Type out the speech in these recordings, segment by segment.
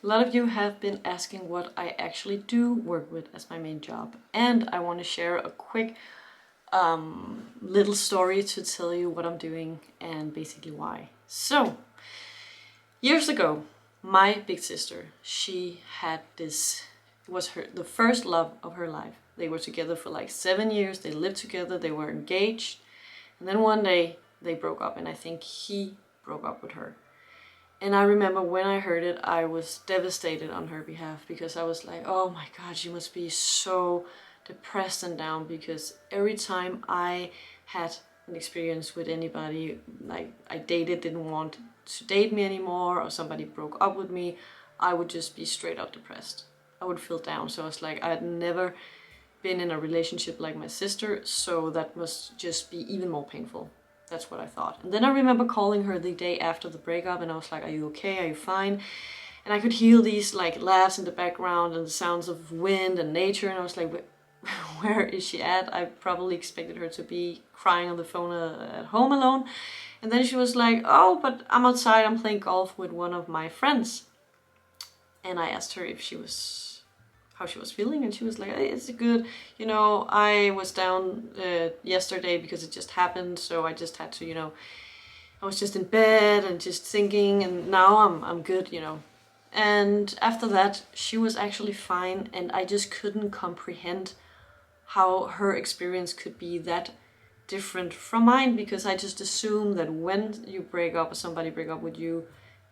A lot of you have been asking what I actually do work with as my main job, and I want to share a quick little story to tell you what I'm doing and basically why. So, years ago, my big sister, she had this, it was the first love of her life. They were together for like 7 years, they lived together, they were engaged, and then one day they broke up, and I think he broke up with her. And I remember when I heard it, I was devastated on her behalf, because I was like, oh my God, she must be so depressed and down, because every time I had an experience with anybody, like I dated, didn't want to date me anymore, or somebody broke up with me, I would just be straight up depressed. I would feel down. So I was like, I had never been in a relationship like my sister, so that must just be even more painful. That's what I thought. And then I remember calling her the day after the breakup, and I was like, are you okay? Are you fine? And I could hear these like laughs in the background and the sounds of wind and nature, and I was like, where is she at? I probably expected her to be crying on the phone at home alone. And then she was like, oh, but I'm outside, I'm playing golf with one of my friends. And I asked her if she was, how she was feeling, and she was like, hey, it's good, you know, I was down yesterday because it just happened, so I just had to, you know, I was just in bed and just thinking, and now I'm good, you know. And after that, she was actually fine, and I just couldn't comprehend how her experience could be that different from mine, because I just assume that when you break up or somebody break up with you,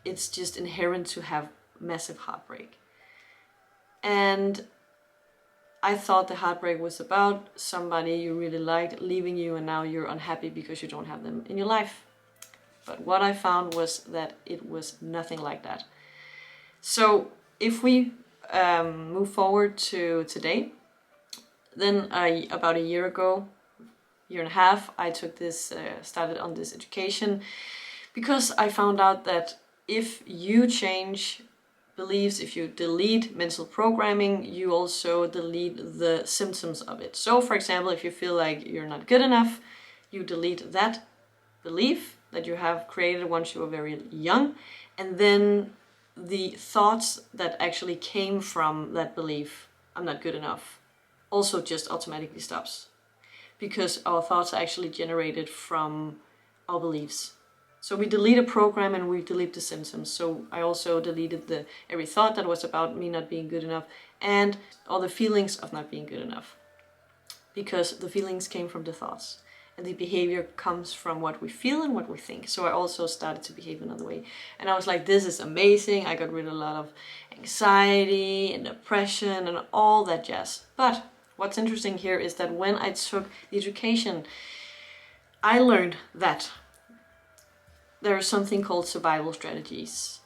it's just inherent to have massive heartbreak. And I thought the heartbreak was about somebody you really liked leaving you, and now you're unhappy because you don't have them in your life. But what I found was that it was nothing like that. So if we move forward to today, then about a year ago, year and a half, I took this, started on this education, because I found out that if you change beliefs, if you delete mental programming, you also delete the symptoms of it. So for example, if you feel like you're not good enough, you delete that belief that you have created once you were very young, and then the thoughts that actually came from that belief, I'm not good enough, also just automatically stops, because our thoughts are actually generated from our beliefs. So we delete a program and we delete the symptoms. So I also deleted every thought that was about me not being good enough, and all the feelings of not being good enough, because the feelings came from the thoughts, and the behavior comes from what we feel and what we think. So I also started to behave another way, and I was like, this is amazing. I got rid of a lot of anxiety and depression and all that jazz. But what's interesting here is that when I took the education, I learned that there is something called survival strategies.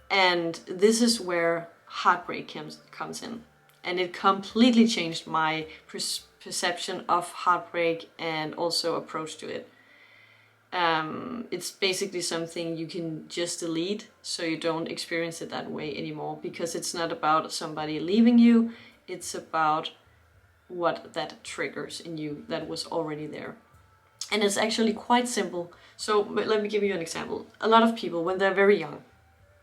And this is where heartbreak comes in. And it completely changed my perception of heartbreak and also approach to it. It's basically something you can just delete, so you don't experience it that way anymore, because it's not about somebody leaving you, it's about what that triggers in you that was already there. And it's actually quite simple. So let me give you an example. A lot of people, when they're very young,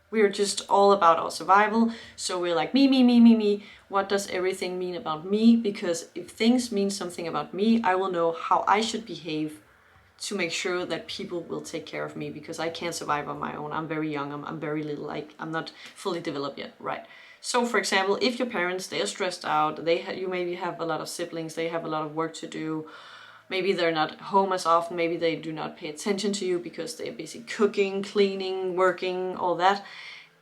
we're just all about our survival. So we're like, me, me, me, me, me. What does everything mean about me? Because if things mean something about me, I will know how I should behave to make sure that people will take care of me, because I can't survive on my own. I'm very young, I'm very little, like I'm not fully developed yet, right? So for example, if your parents, they are stressed out, you maybe have a lot of siblings, they have a lot of work to do, maybe they're not home as often, maybe they do not pay attention to you because they're busy cooking, cleaning, working, all that.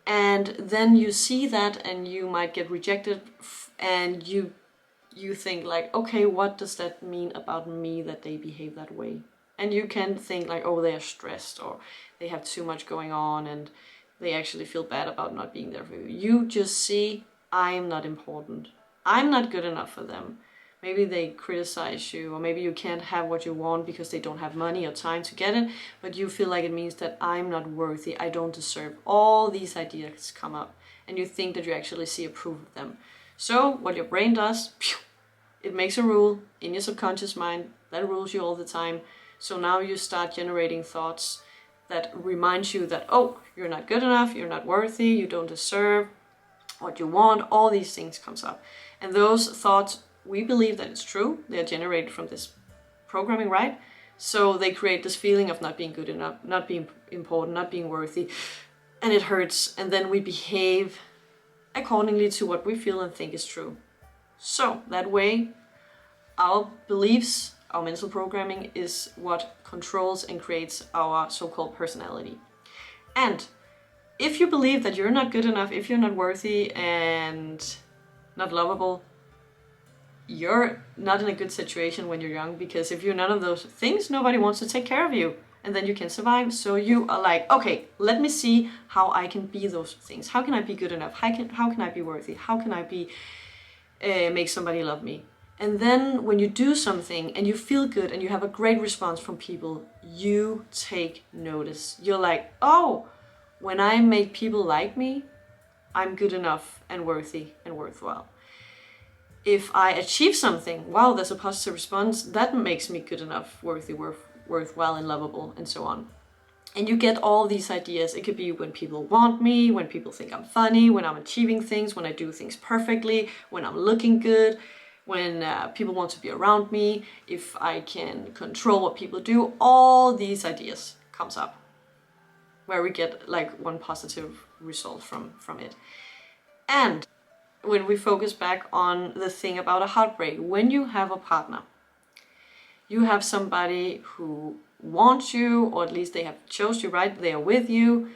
And then you see that and you might get rejected, and you think like, okay, what does that mean about me that they behave that way? And you can think like, oh, they are stressed, or they have too much going on and they actually feel bad about not being there for you. You just see, I'm not important. I'm not good enough for them. Maybe they criticize you, or maybe you can't have what you want because they don't have money or time to get it, but you feel like it means that I'm not worthy, I don't deserve. All these ideas come up, and you think that you actually see a proof of them. So what your brain does, it makes a rule in your subconscious mind that rules you all the time. So now you start generating thoughts that reminds you that, oh, you're not good enough, you're not worthy, you don't deserve what you want, all these things comes up. And those thoughts, we believe that it's true, they're generated from this programming, right? So they create this feeling of not being good enough, not being important, not being worthy, and it hurts, and then we behave accordingly to what we feel and think is true. So that way, our beliefs, our mental programming is what controls and creates our so-called personality. And if you believe that you're not good enough, if you're not worthy and not lovable, you're not in a good situation when you're young, because if you're none of those things, nobody wants to take care of you, and then you can survive. So you are like, okay, let me see how I can be those things. How can I be good enough? How can I be worthy? How can I be make somebody love me? And then when you do something and you feel good and you have a great response from people, you take notice. You're like, oh, when I make people like me, I'm good enough and worthy and worthwhile. If I achieve something, wow, there's a positive response, that makes me good enough, worthy, worthwhile and lovable, and so on. And you get all these ideas. It could be when people want me, when people think I'm funny, when I'm achieving things, when I do things perfectly, when I'm looking good, when people want to be around me, if I can control what people do. All these ideas comes up where we get like one positive result from it. And when we focus back on the thing about a heartbreak, when you have a partner, you have somebody who wants you, or at least they have chose you, right? They are with you,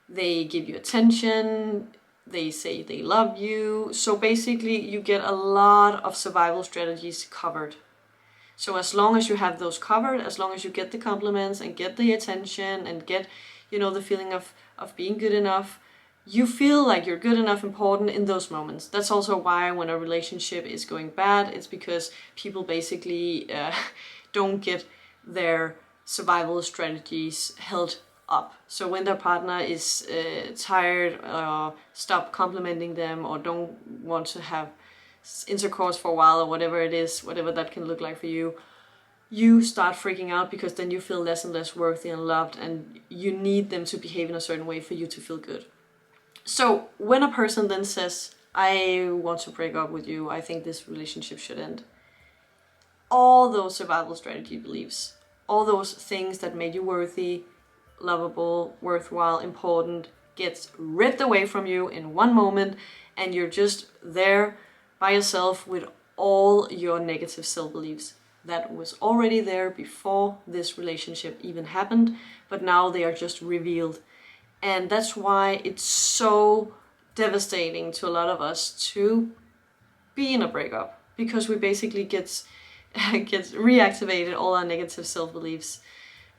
they give you attention, they say they love you. So basically you get a lot of survival strategies covered. So as long as you have those covered, as long as you get the compliments and get the attention and get, you know, the feeling of being good enough, you feel like you're good enough, important in those moments. That's also why when a relationship is going bad, it's because people basically don't get their survival strategies held up. So when their partner is tired, stop complimenting them, or don't want to have intercourse for a while, or whatever it is, whatever that can look like for you, you start freaking out, because then you feel less and less worthy and loved, and you need them to behave in a certain way for you to feel good. So when a person then says, I want to break up with you, I think this relationship should end, all those survival strategy beliefs, all those things that made you worthy, lovable, worthwhile, important, gets ripped away from you in one moment, and you're just there by yourself with all your negative self-beliefs that was already there before this relationship even happened, but now they are just revealed. And that's why it's so devastating to a lot of us to be in a breakup, because we basically gets reactivated all our negative self-beliefs.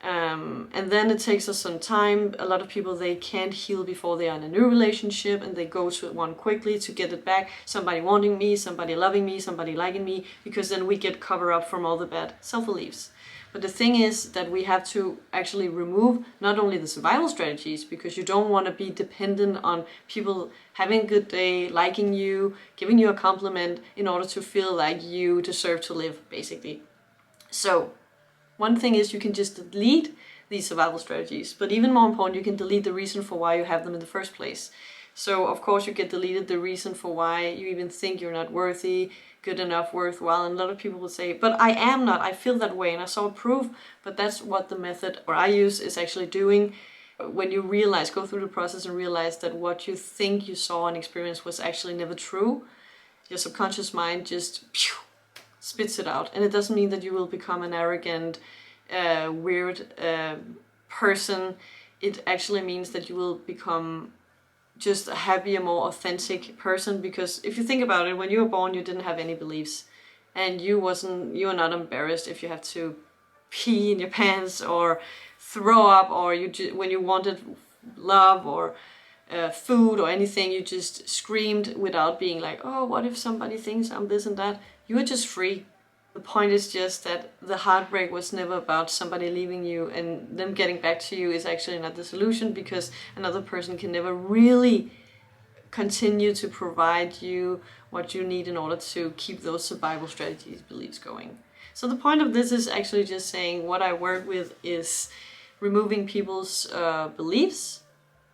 And then it takes us some time. A lot of people, they can't heal before they are in a new relationship, and they go to one quickly to get it back. Somebody wanting me, somebody loving me, somebody liking me, because then we get covered up from all the bad self-beliefs. But the thing is that we have to actually remove not only the survival strategies, because you don't want to be dependent on people having a good day, liking you, giving you a compliment in order to feel like you deserve to live, basically. So one thing is you can just delete these survival strategies, but even more important, you can delete the reason for why you have them in the first place. So of course you get deleted the reason for why you even think you're not worthy, good enough, worthwhile, and a lot of people will say, but I am not, I feel that way, and I saw proof. But that's what the method, or I use, is actually doing. When you realize, go through the process and realize that what you think you saw and experienced was actually never true, your subconscious mind just spits it out. And it doesn't mean that you will become an arrogant, weird person. It actually means that you will become just a happier, more authentic person. Because if you think about it, when you were born, you didn't have any beliefs, and you were not embarrassed if you had to pee in your pants or throw up, or when you wanted love or food or anything, you just screamed without being like, oh, what if somebody thinks I'm this and that. You were just free. The point is just that the heartbreak was never about somebody leaving you, and them getting back to you is actually not the solution, because another person can never really continue to provide you what you need in order to keep those survival strategies, beliefs going. So the point of this is actually just saying what I work with is removing people's beliefs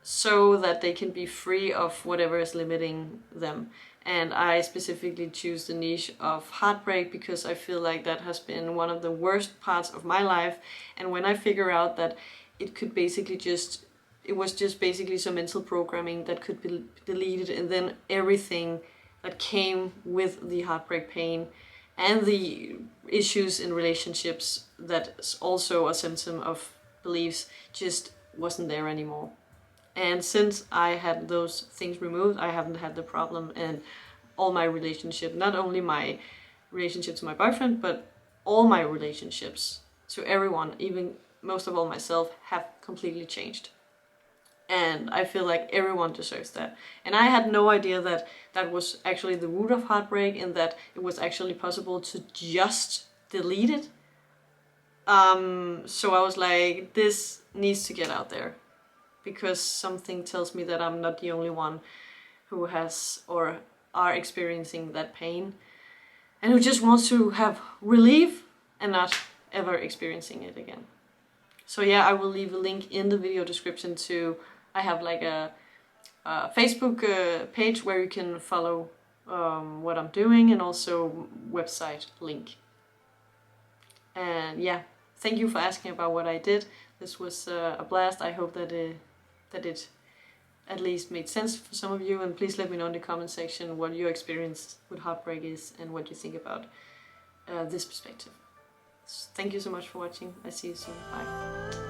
so that they can be free of whatever is limiting them. And I specifically choose the niche of heartbreak because I feel like that has been one of the worst parts of my life. And when I figure out that it could basically just, it was just basically some mental programming that could be deleted, and then everything that came with the heartbreak pain and the issues in relationships that's also a symptom of beliefs just wasn't there anymore. And since I had those things removed, I haven't had the problem in all my relationships, not only my relationship to my boyfriend, but all my relationships to everyone, even most of all myself, have completely changed. And I feel like everyone deserves that. And I had no idea that that was actually the root of heartbreak, and that it was actually possible to just delete it. So I was like, this needs to get out there, because something tells me that I'm not the only one who has or are experiencing that pain, and who just wants to have relief and not ever experiencing it again. So yeah, I will leave a link in the video description to, I have like a Facebook page where you can follow what I'm doing, and also website link. And yeah, thank you for asking about what I did. This was a blast. I hope that it at least made sense for some of you, and please let me know in the comment section what your experience with heartbreak is and what you think about this perspective. So thank you so much for watching. I see you soon. Bye.